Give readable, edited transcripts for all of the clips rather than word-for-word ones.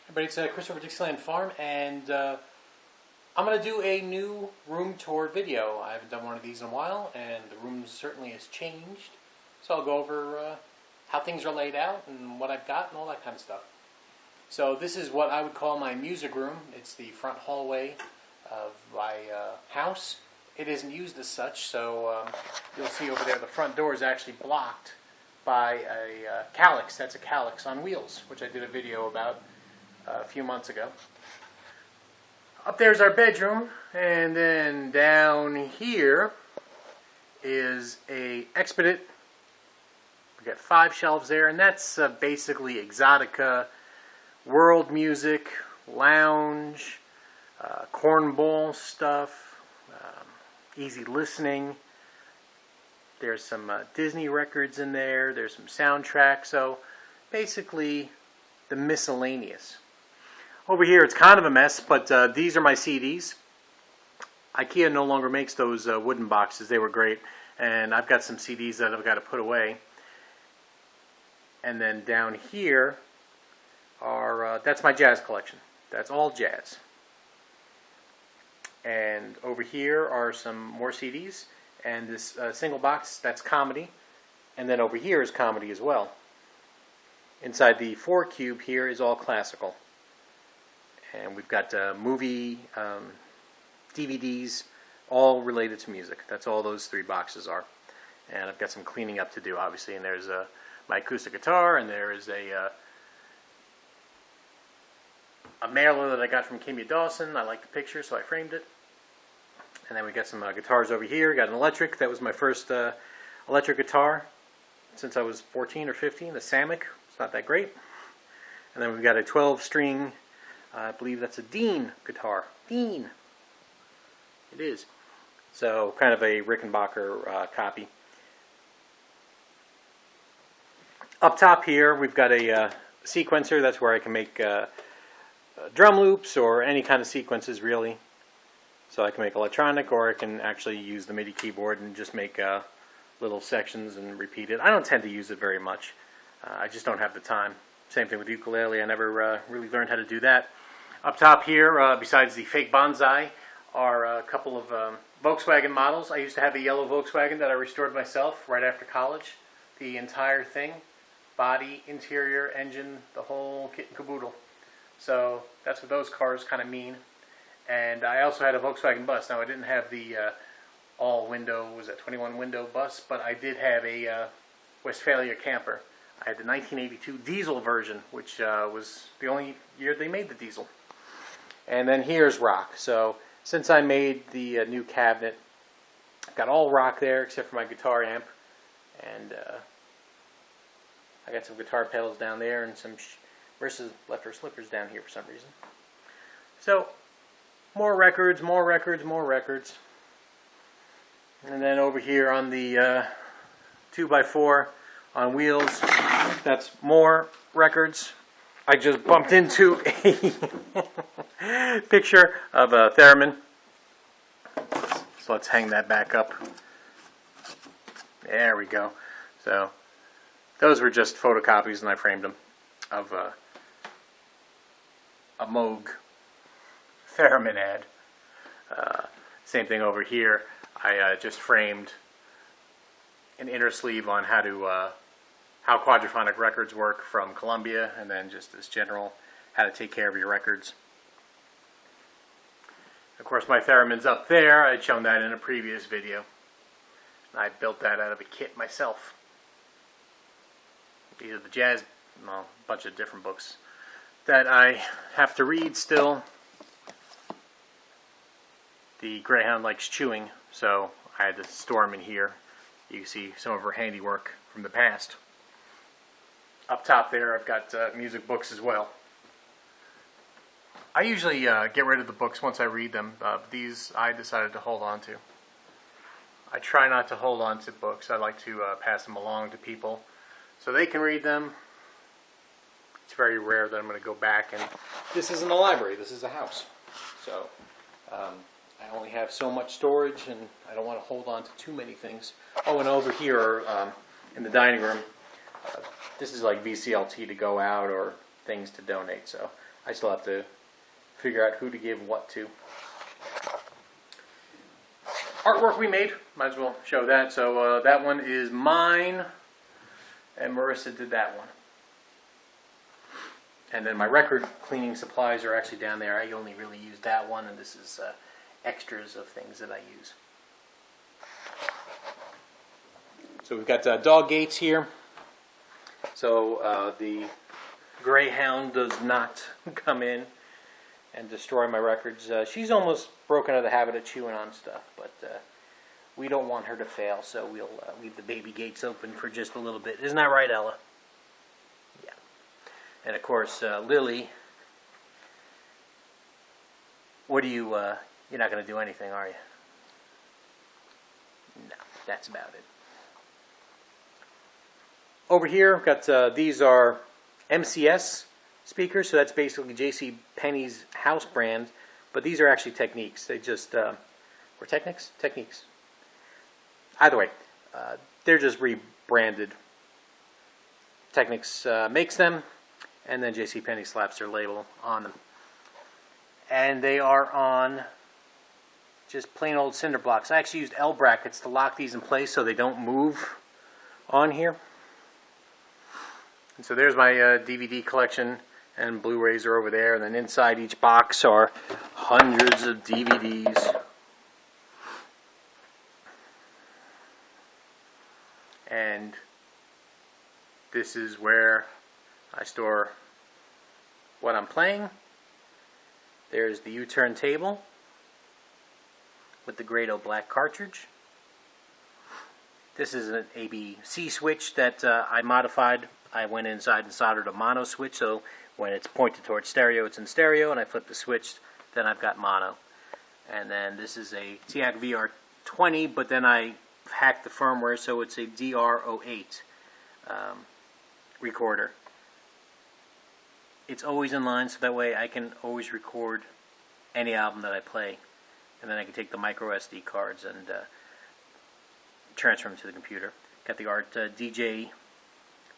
Everybody, it's Chris over Dixieland Farm, and I'm going to do a new room tour video. I haven't done one of these in a while, and the room certainly has changed. So I'll go over how things are laid out and what I've got and all that kind of stuff. So this is what I would call my music room. It's the front hallway of my house. It isn't used as such, so you'll see over there the front door is actually blocked by a calyx. That's a calyx on wheels, which I did a video about a few months ago. Up there's our bedroom, and then down here is a Expedit. We got 5 shelves there, and that's basically exotica, world music, lounge, cornball stuff, easy listening. There's some Disney records in there. There's some soundtracks. So basically the miscellaneous. Over here it's kind of a mess, but these are my CDs. IKEA no longer makes those wooden boxes. They were great. And I've got some CDs that I've got to put away. And then down here are, that's my jazz collection. That's all jazz. And over here are some more CDs. And this single box, that's comedy. And then over here is comedy as well. Inside the 4 cube here is all classical. And we've got movie DVDs, all related to music. That's all those 3 boxes are. And I've got some cleaning up to do, obviously. And there's my acoustic guitar, and there is a mailer that I got from Kimya Dawson. I liked the picture, so I framed it. And then we got some guitars over here. Got an electric. That was my first electric guitar since I was 14 or 15, the Samick. It's not that great. And then we've got a 12-string, I believe that's a Dean guitar. Dean. It is. So kind of a Rickenbacker copy. Up top here, we've got a sequencer. That's where I can make drum loops or any kind of sequences, really. So I can make electronic, or I can actually use the MIDI keyboard and just make little sections and repeat it. I don't tend to use it very much. I just don't have the time. Same thing with ukulele. I never really learned how to do that. Up top here, besides the fake bonsai, are a couple of Volkswagen models. I used to have a yellow Volkswagen that I restored myself right after college. The entire thing, body, interior, engine, the whole kit and caboodle. So that's what those cars kind of mean. And I also had a Volkswagen bus. Now I didn't have the all-window, was that 21-window bus, but I did have a Westfalia camper. I had the 1982 diesel version, which was the only year they made the diesel. And then here's rock. So since I made the new cabinet, I've got all rock there except for my guitar amp. And I got some guitar pedals down there and some versus left or slippers down here for some reason. So more records, more records, more records. And then over here on the 2x4 on wheels, that's more records. I just bumped into a picture of a theremin. So let's hang that back up. There we go. So those were just photocopies, and I framed them of a Moog theremin ad. Same thing over here. I just framed an inner sleeve on how quadraphonic records work from Columbia, and then just this general how to take care of your records. Of course, my theremin's up there. I'd shown that in a previous video. I built that out of a kit myself. These are the jazz, well, a bunch of different books that I have to read still. The Greyhound likes chewing, so I had to store them in here. You can see some of her handiwork from the past. Up top there, I've got music books as well. I usually get rid of the books once I read them. These I decided to hold on to. I try not to hold on to books. I like to pass them along to people so they can read them. It's very rare that I'm going to go back, and this isn't a library. This is a house. So I only have so much storage, and I don't want to hold on to too many things. Oh, and over here in the dining room, this is like VCLT to go out, or things to donate. So I still have to figure out who to give what to. Artwork we made, might as well show that. So that one is mine, and Marissa did that one. And then my record cleaning supplies are actually down there. I only really use that one, and this is extras of things that I use. So we've got dog gates here. So the Greyhound does not come in and destroy my records. She's almost broken out of the habit of chewing on stuff, but we don't want her to fail, so we'll leave the baby gates open for just a little bit. Isn't that right, Ella? Yeah. And of course, Lily, what do you, you're not going to do anything, are you? No, that's about it. Over here, I've got, these are MCS speakers, so that's basically J.C. Penney's house brand, but these are actually Technics. They just, or Technics? Technics. Either way, they're just rebranded. Technics makes them, and then J.C. Penney slaps their label on them. And they are on just plain old cinder blocks. I actually used L brackets to lock these in place so they don't move on here. And so there's my DVD collection, and Blu-rays are over there, and then inside each box are hundreds of DVDs. And this is where I store what I'm playing. There's the U-turn table with the Grado black cartridge. This is an ABC switch that I modified. I went inside and soldered a mono switch, so when it's pointed towards stereo, it's in stereo, and I flip the switch, then I've got mono. And then this is a TEAC VR20, but then I hacked the firmware, so it's a DR08 recorder. It's always in line, so that way I can always record any album that I play. And then I can take the micro SD cards and transfer them to the computer. Got the Art DJ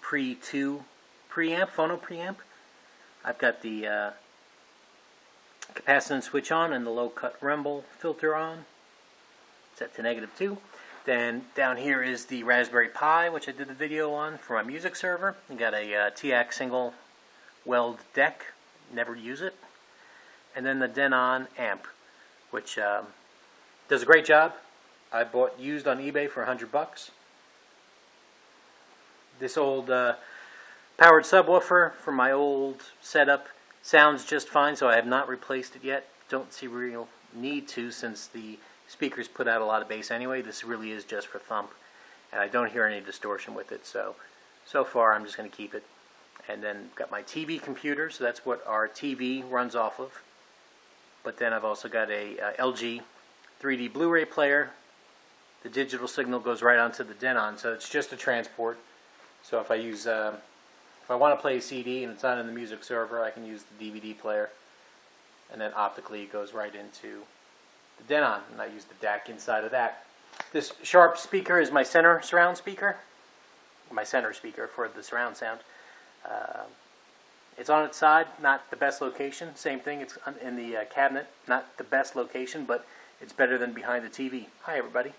Pre 2 preamp, phono preamp. I've got the capacitance switch on and the low cut rumble filter on, set to -2. Then down here is the Raspberry Pi, which I did the video on for my music server. I got a TEAC single weld deck, never use it. And then the Denon amp, which does a great job. I bought used on eBay for $100. This old powered subwoofer from my old setup sounds just fine, so I have not replaced it yet. Don't see real need to, since the speakers put out a lot of bass anyway. This really is just for thump, and I don't hear any distortion with it, so far I'm just going to keep it. And then got my TV computer, so that's what our TV runs off of. But then I've also got a LG 3D Blu-ray player. The digital signal goes right onto the Denon, so it's just a transport. So if I use, if I want to play a CD and it's not in the music server, I can use the DVD player, and then optically it goes right into the Denon, and I use the DAC inside of that. This Sharp speaker is my center surround speaker, my center speaker for the surround sound. It's on its side, not the best location. Same thing, it's in the cabinet, not the best location, but it's better than behind the TV. Hi, everybody.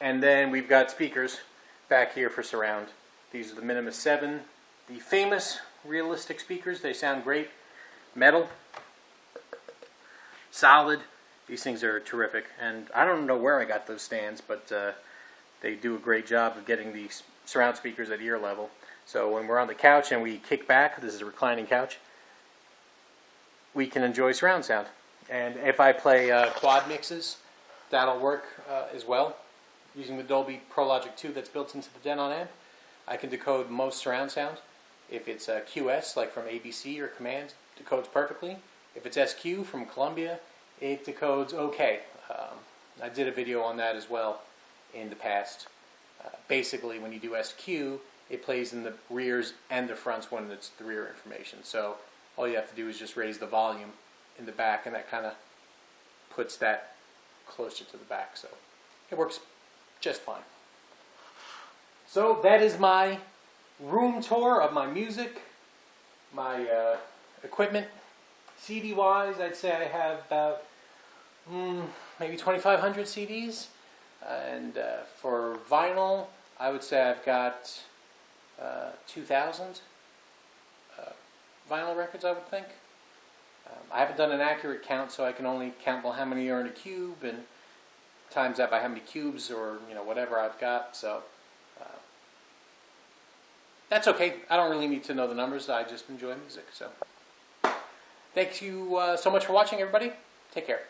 And then we've got speakers back here for surround. These are the Minimus 7, the famous realistic speakers. They sound great. Metal, solid. These things are terrific. And I don't know where I got those stands, but they do a great job of getting these surround speakers at ear level. So when we're on the couch and we kick back, this is a reclining couch, we can enjoy surround sound. And if I play quad mixes, that'll work as well. Using the Dolby Pro Logic 2 that's built into the Denon amp, I can decode most surround sound. If it's QS, like from ABC or Command, it decodes perfectly. If it's SQ from Columbia, it decodes okay. I did a video on that as well in the past. Basically, when you do SQ, it plays in the rears and the fronts when it's the rear information. So all you have to do is just raise the volume in the back, and that kind of puts that closer to the back. So it works just fine. So that is my room tour of my music my equipment, CD-wise, I'd say I have about maybe 2,500 CDs. And for vinyl, I would say I've got 2,000 vinyl records, I would think. I haven't done an accurate count, so I can only count, well, how many are in a cube, and times that by how many cubes or, whatever I've got. So that's okay. I don't really need to know the numbers. I just enjoy music. So thank you so much for watching, everybody. Take care.